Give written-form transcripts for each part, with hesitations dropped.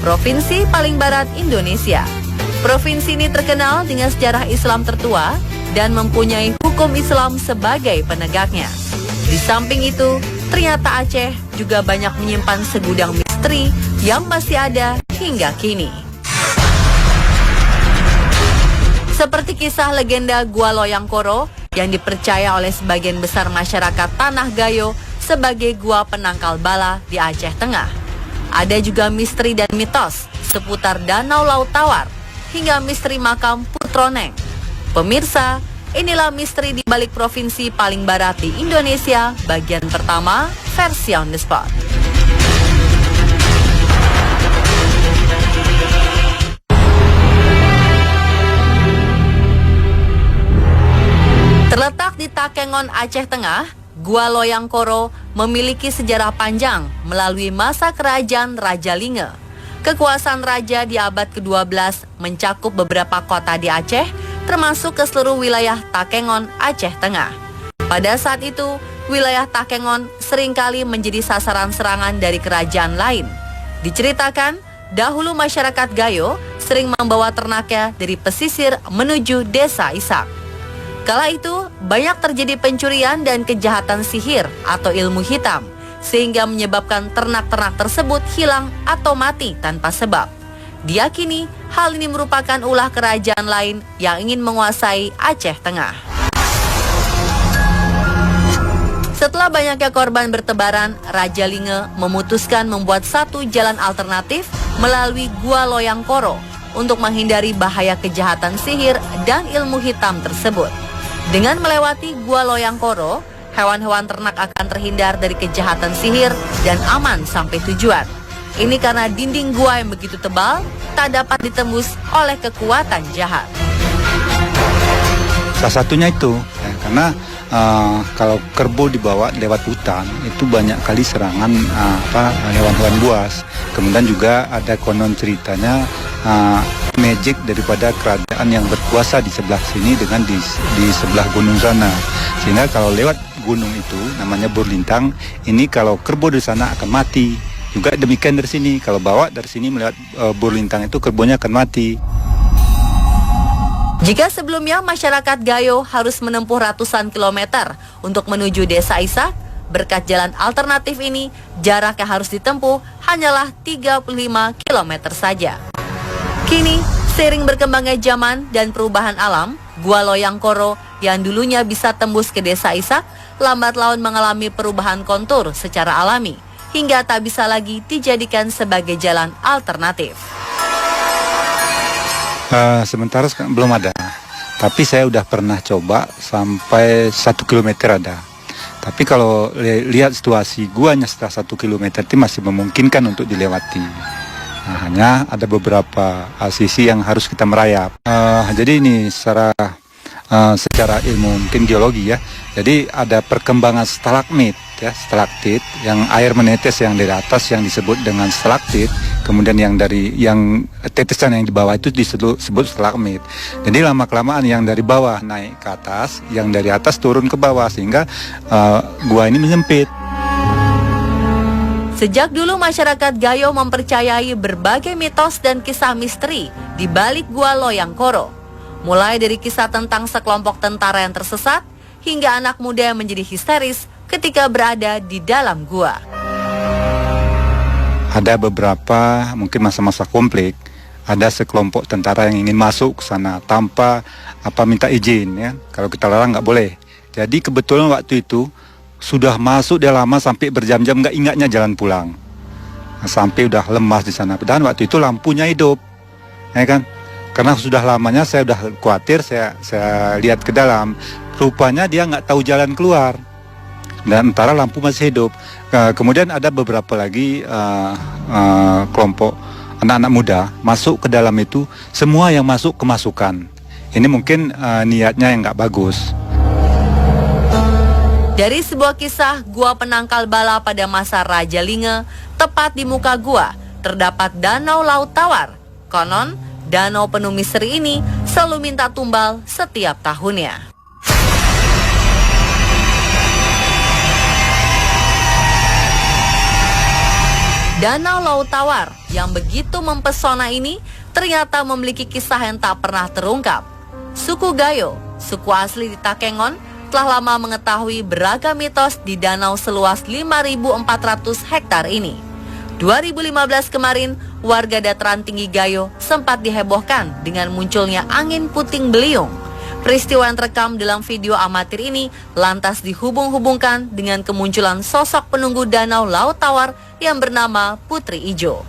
provinsi paling barat Indonesia. Provinsi ini terkenal dengan sejarah Islam tertua dan mempunyai hukum Islam sebagai penegaknya. Di samping itu, ternyata Aceh juga banyak menyimpan segudang misteri yang masih ada hingga kini. Seperti kisah legenda Gua Loyang Koro yang dipercaya oleh sebagian besar masyarakat Tanah Gayo sebagai gua penangkal bala di Aceh Tengah. Ada juga misteri dan mitos seputar Danau Laut Tawar hingga misteri makam Putroneng. Pemirsa, inilah misteri di balik provinsi paling barat di Indonesia bagian pertama versi On The Spot. Terletak di Takengon, Aceh Tengah, Gua Loyang Koro memiliki sejarah panjang melalui masa kerajaan Raja Linge. Kekuasaan raja di abad ke-12 mencakup beberapa kota di Aceh, termasuk ke seluruh wilayah Takengon, Aceh Tengah. Pada saat itu, wilayah Takengon seringkali menjadi sasaran serangan dari kerajaan lain. Diceritakan, dahulu masyarakat Gayo sering membawa ternaknya dari pesisir menuju desa Isak. Kala itu, banyak terjadi pencurian dan kejahatan sihir atau ilmu hitam, sehingga menyebabkan ternak-ternak tersebut hilang atau mati tanpa sebab. Diyakini, hal ini merupakan ulah kerajaan lain yang ingin menguasai Aceh Tengah. Setelah banyaknya korban bertebaran, Raja Linge memutuskan membuat satu jalan alternatif melalui Gua Loyang Koro untuk menghindari bahaya kejahatan sihir dan ilmu hitam tersebut. Dengan melewati Gua Loyang Koro, hewan-hewan ternak akan terhindar dari kejahatan sihir dan aman sampai tujuan. Ini karena dinding gua yang begitu tebal tak dapat ditembus oleh kekuatan jahat. Salah satunya itu, karena kalau kerbau dibawa lewat hutan itu banyak kali serangan hewan-hewan buas. Kemudian juga ada konon ceritanya magic daripada kerajaan yang berkuasa di sebelah sini dengan di sebelah gunung sana. Sehingga kalau lewat gunung itu namanya Burlintang, ini kalau kerbau di sana akan mati. Juga demikian dari sini, kalau bawa dari sini melewat Burlintang itu kerbaunya akan mati. Jika sebelumnya masyarakat Gayo harus menempuh ratusan kilometer untuk menuju desa Isak, berkat jalan alternatif ini, jarak yang harus ditempuh hanyalah 35 km saja. Kini, seiring berkembangnya zaman dan perubahan alam, Gua Loyang Koro yang dulunya bisa tembus ke desa Isak, lambat laun mengalami perubahan kontur secara alami, hingga tak bisa lagi dijadikan sebagai jalan alternatif. Sementara belum ada, tapi saya udah pernah coba sampai 1 kilometer ada. Tapi kalau lihat situasi guanya setelah 1 kilometer itu masih memungkinkan untuk dilewati. Nah, hanya ada beberapa sisi yang harus kita merayap. Jadi ini secara ilmu mungkin geologi ya. Jadi ada perkembangan stalagmit ya, stalaktit yang air menetes yang dari atas yang disebut dengan stalaktit. Kemudian yang tetesan yang di bawah itu disebut stalagmit. Jadi lama-kelamaan yang dari bawah naik ke atas, yang dari atas turun ke bawah sehingga gua ini menyempit. Sejak dulu masyarakat Gayo mempercayai berbagai mitos dan kisah misteri di balik Gua Loyang Koro. Mulai dari kisah tentang sekelompok tentara yang tersesat hingga anak muda yang menjadi histeris ketika berada di dalam gua. Ada beberapa mungkin masa-masa konflik, ada sekelompok tentara yang ingin masuk ke sana tanpa minta izin ya. Kalau kita larang nggak boleh. Jadi kebetulan waktu itu sudah masuk dia lama sampai berjam-jam nggak ingatnya jalan pulang. Sampai udah lemas di sana. Padahal waktu itu lampunya hidup, ya kan? Karena sudah lamanya saya udah khawatir, saya lihat ke dalam. Rupanya dia nggak tahu jalan keluar. Dan antara lampu masih hidup. Kemudian ada beberapa lagi kelompok anak-anak muda masuk ke dalam itu, semua yang masuk kemasukan. Ini mungkin niatnya yang nggak bagus. Dari sebuah kisah gua penangkal bala pada masa Raja Linge, tepat di muka gua terdapat Danau Laut Tawar. Konon, danau penuh misteri ini selalu minta tumbal setiap tahunnya. Danau Laut Tawar yang begitu mempesona ini ternyata memiliki kisah yang tak pernah terungkap. Suku Gayo, suku asli di Takengon, telah lama mengetahui beragam mitos di danau seluas 5.400 hektar ini. 2015 kemarin, warga dataran tinggi Gayo sempat dihebohkan dengan munculnya angin puting beliung. Peristiwa yang terekam dalam video amatir ini lantas dihubung-hubungkan dengan kemunculan sosok penunggu Danau Laut Tawar yang bernama Putri Ijo.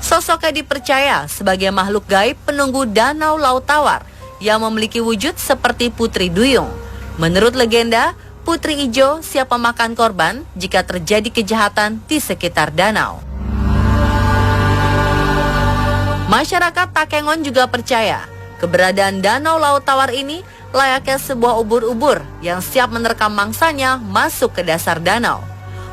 Sosoknya dipercaya sebagai makhluk gaib penunggu Danau Laut Tawar yang memiliki wujud seperti Putri Duyung. Menurut legenda, Putri Ijo siap memakan korban jika terjadi kejahatan di sekitar danau. Masyarakat Takengon juga percaya keberadaan Danau Laut Tawar ini layaknya sebuah ubur-ubur yang siap menerkam mangsanya masuk ke dasar danau.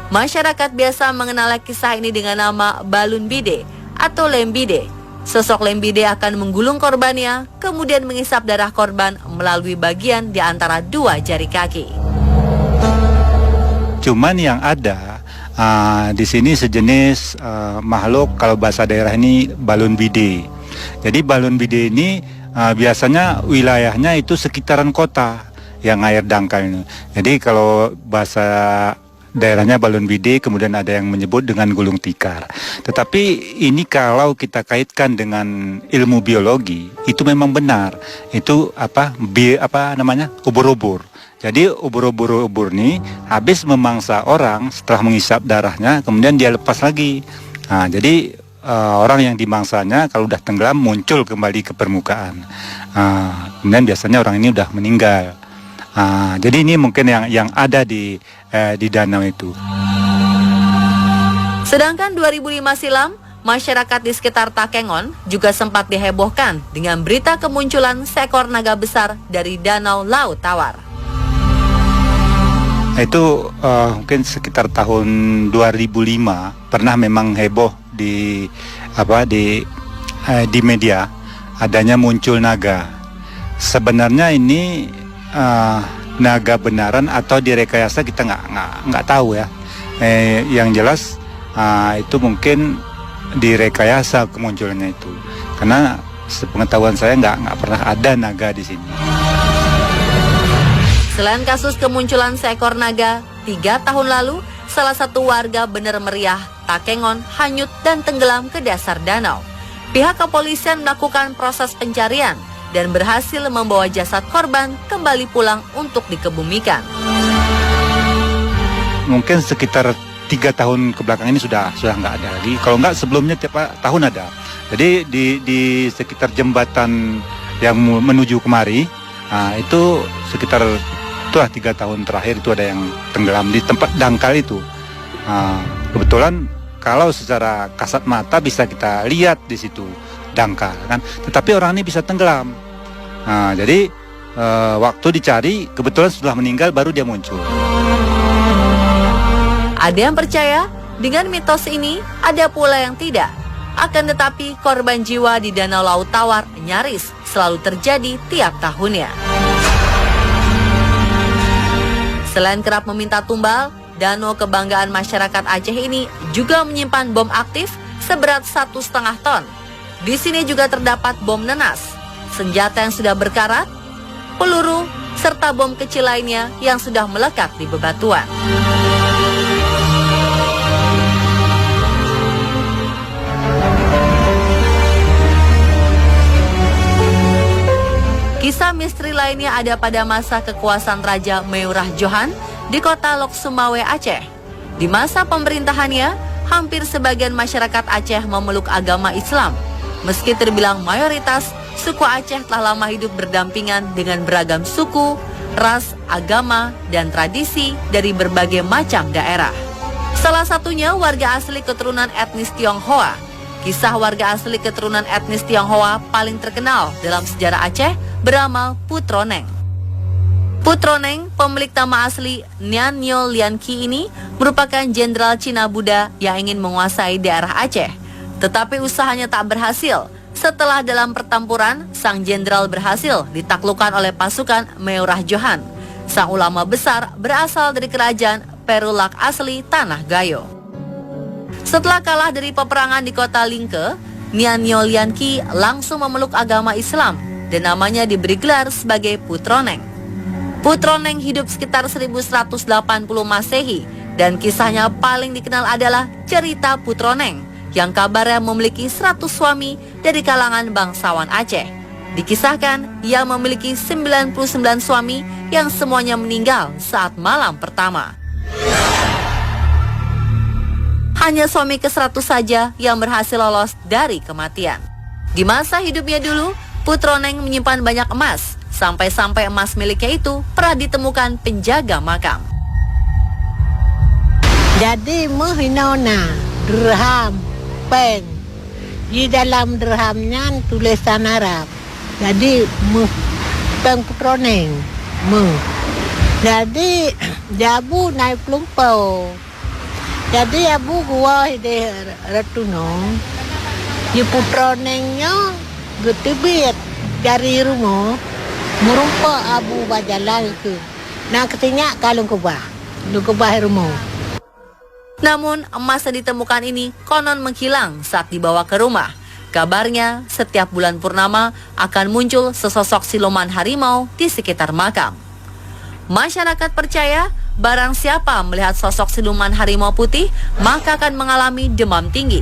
Masyarakat biasa mengenal kisah ini dengan nama Balun Bide atau Lembide. Sosok Lembide akan menggulung korbannya, kemudian mengisap darah korban melalui bagian di antara dua jari kaki. Cuman yang ada di sini sejenis makhluk, kalau bahasa daerah ini balun bide. Jadi balun bide ini biasanya wilayahnya itu sekitaran kota yang air dangkal ini. Jadi kalau bahasa daerahnya balun bide, kemudian ada yang menyebut dengan gulung tikar. Tetapi ini kalau kita kaitkan dengan ilmu biologi, itu memang benar. Itu ubur-ubur. Jadi ubur-ubur ini habis memangsa orang, setelah mengisap darahnya, kemudian dia lepas lagi. Nah, jadi orang yang dimangsanya kalau udah tenggelam muncul kembali ke permukaan. Kemudian biasanya orang ini udah meninggal. Jadi ini mungkin yang ada di danau itu. Sedangkan 2005 silam, masyarakat di sekitar Takengon juga sempat dihebohkan dengan berita kemunculan seekor naga besar dari Danau Laut Tawar. Itu mungkin sekitar tahun 2005 pernah memang heboh di media adanya muncul naga. Sebenarnya ini naga benaran atau direkayasa kita nggak tahu ya. Yang jelas itu mungkin direkayasa kemunculannya itu, karena sepengetahuan saya nggak pernah ada naga di sini. Selain kasus kemunculan seekor naga, 3 tahun lalu, salah satu warga Bener Meriah, Takengon, hanyut dan tenggelam ke dasar danau. Pihak kepolisian melakukan proses pencarian dan berhasil membawa jasad korban kembali pulang untuk dikebumikan. Mungkin sekitar 3 tahun kebelakang ini sudah nggak ada lagi. Kalau nggak sebelumnya tiap tahun ada. Jadi di sekitar jembatan yang menuju kemari, itu sekitar 3 tahun terakhir itu ada yang tenggelam di tempat dangkal itu. Kebetulan kalau secara kasat mata bisa kita lihat di situ dangkal kan, tetapi orang ini bisa tenggelam. Jadi waktu dicari kebetulan sudah meninggal, baru dia muncul. Ada yang percaya dengan mitos ini, ada pula yang tidak. Akan tetapi korban jiwa di Danau Laut Tawar nyaris selalu terjadi tiap tahunnya. Selain kerap meminta tumbal, danau kebanggaan masyarakat Aceh ini juga menyimpan bom aktif seberat 1,5 ton. Di sini juga terdapat bom nenas, senjata yang sudah berkarat, peluru, serta bom kecil lainnya yang sudah melekat di bebatuan. Kisah misteri lainnya ada pada masa kekuasaan Raja Meurah Johan di kota Lok Sumawe, Aceh. Di masa pemerintahannya, hampir sebagian masyarakat Aceh memeluk agama Islam. Meski terbilang mayoritas, suku Aceh telah lama hidup berdampingan dengan beragam suku, ras, agama, dan tradisi dari berbagai macam daerah. Salah satunya warga asli keturunan etnis Tionghoa. Kisah warga asli keturunan etnis Tionghoa paling terkenal dalam sejarah Aceh beramal Putroneng. Putroneng, pemilik nama asli Nyan Nyo Lian Ki ini, merupakan jenderal Cina Buddha yang ingin menguasai daerah Aceh. Tetapi usahanya tak berhasil. Setelah dalam pertempuran, sang jenderal berhasil ditaklukkan oleh pasukan Meurah Johan. Sang ulama besar berasal dari kerajaan Perulak asli Tanah Gayo. Setelah kalah dari peperangan di kota Lingke, Nyanyo Lianqi langsung memeluk agama Islam dan namanya diberi gelar sebagai Putroneng. Putroneng hidup sekitar 1180 Masehi dan kisahnya paling dikenal adalah cerita Putroneng yang kabarnya memiliki 100 suami dari kalangan bangsawan Aceh. Dikisahkan ia memiliki 99 suami yang semuanya meninggal saat malam pertama. Hanya suami ke-100 saja yang berhasil lolos dari kematian. Di masa hidupnya dulu, Putroneng menyimpan banyak emas, sampai-sampai emas miliknya itu pernah ditemukan penjaga makam. Jadi menghina dirham, peng. Di dalam dirhamnya tulisan Arab. Jadi peng Putroneng. Jadi jabu naik pelumpau. Jadi abu gua di Ratuno. Di Putronengnya getibit dari rumah. Merumpa abu bajalan ke. Nah ketinya kalung kubah. Lu kubah rumah. Namun, emas yang ditemukan ini konon menghilang saat dibawa ke rumah. Kabarnya, setiap bulan purnama akan muncul sesosok siluman harimau di sekitar makam. Masyarakat percaya, barang siapa melihat sosok siluman harimau putih, maka akan mengalami demam tinggi.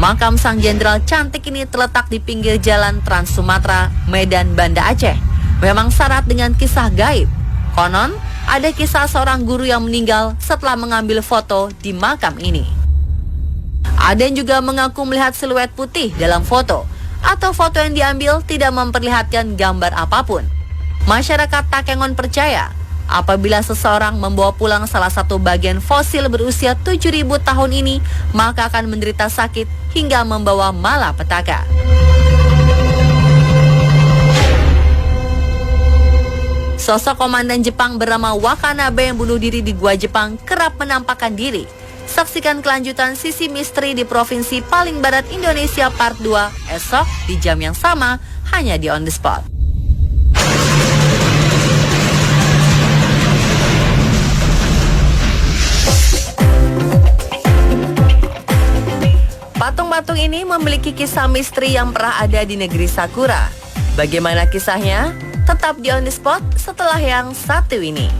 Makam Sang Jenderal cantik ini terletak di pinggir jalan Trans Sumatera, Medan, Banda Aceh. Memang syarat dengan kisah gaib. Konon, ada kisah seorang guru yang meninggal setelah mengambil foto di makam ini. Ada yang juga mengaku melihat siluet putih dalam foto, atau foto yang diambil tidak memperlihatkan gambar apapun. Masyarakat Takengon percaya, apabila seseorang membawa pulang salah satu bagian fosil berusia 7.000 tahun ini, maka akan menderita sakit hingga membawa malapetaka. Sosok komandan Jepang bernama Wakanabe yang bunuh diri di Gua Jepang kerap menampakkan diri. Saksikan kelanjutan sisi misteri di provinsi paling barat Indonesia part 2 esok di jam yang sama hanya di On The Spot. Patung-patung ini memiliki kisah misteri yang pernah ada di negeri Sakura. Bagaimana kisahnya? Tetap di On The Spot setelah yang satu ini.